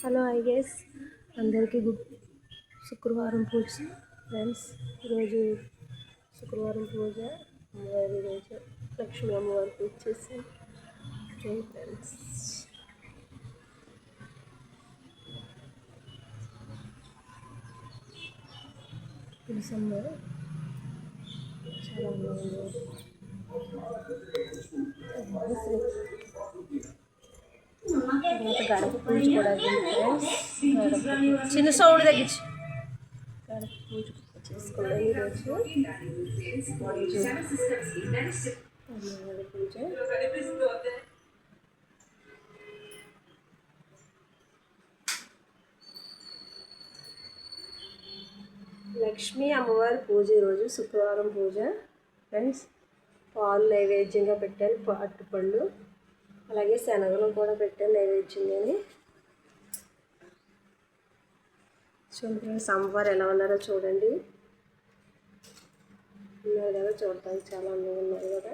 Hello I guess అందరికీ శుక్రవారం పూజ friends. ఈరోజు శుక్రవారం పూజ అమ్మవారి రోజు లక్ష్మీ అమ్మవారి పూజ చేసి ఫ్రెండ్స్. తులసమ్మ చాలా గడప పూజ కూడా ఫ్రెండ్స్. చిన్న సౌండ్ తగ్గించి గడప పూజ చేసుకున్నాం ఈరోజు. పూజ లక్ష్మీ అమ్మవారి పూజ ఈరోజు శుక్రవారం పూజ ఫ్రెండ్స్. పాలు నైవేద్యంగా పెట్టాను, అరటిపళ్ళు అలాగే శనగలు కూడా పెట్టాను నైవేద్యం. నేను చూడండి ఫ్రెండ్స్, అమ్మవారు ఎలా ఉన్నారో చూడండి. ఉన్నారు కదా, చూడటానికి చాలా అందంగా ఉన్నారు కదా.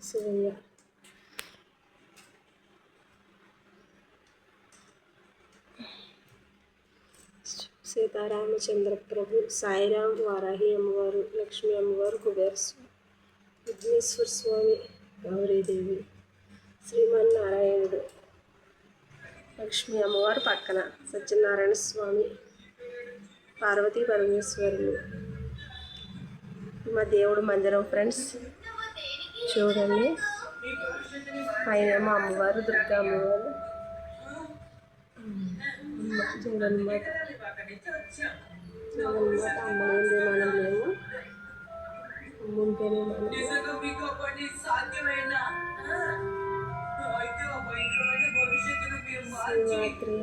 శివయ్య సీతారామచంద్ర ప్రభు, సాయిరాం, వారాహి అమ్మవారు, లక్ష్మీ అమ్మవారు, కుబేరస్వామి, విఘ్నేశ్వర స్వామి, గౌరీదేవి, శ్రీమన్నారాయణుడు, లక్ష్మీ అమ్మవారు పక్కన సత్యనారాయణ స్వామి, పార్వతీ పరమేశ్వరులు. మా దేవుడు మందిరం ఫ్రెండ్స్. చూడండి, పైన మా అమ్మవారు దుర్గా అమ్మవారు, జగన్మాత. అమ్మలేందే మనం లేము, అమ్ముంటేనే మనం. శివరాత్రి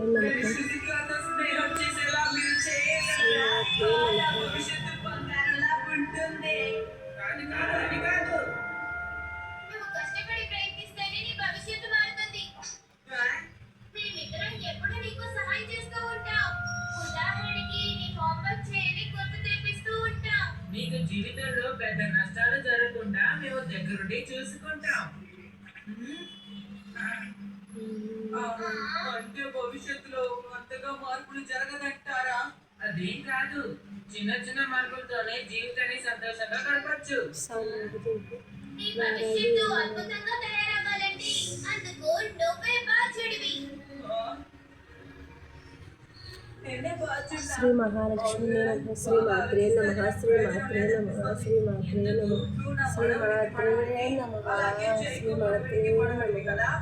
నీకు జీవితంలో పెద్ద నష్టాలు జరగకుండా మేము దగ్గరుండి చూసుకుంటాం. అంటే భవిష్యత్తులో అంతగా మార్పులు జరగదంటారా? అదేం కాదు, చిన్న చిన్న మార్పులతోనే జీవితాన్ని సంతోషంగా గడపచ్చు. శ్రీ మహాలక్ష్మి శ్రీ మాత్రే నమః, శ్రీ మాత్రే నమః, శ్రీ మాత్రే నమః, శ్రీ మాత్రే నమః, శ్రీ మాత్రే నమః.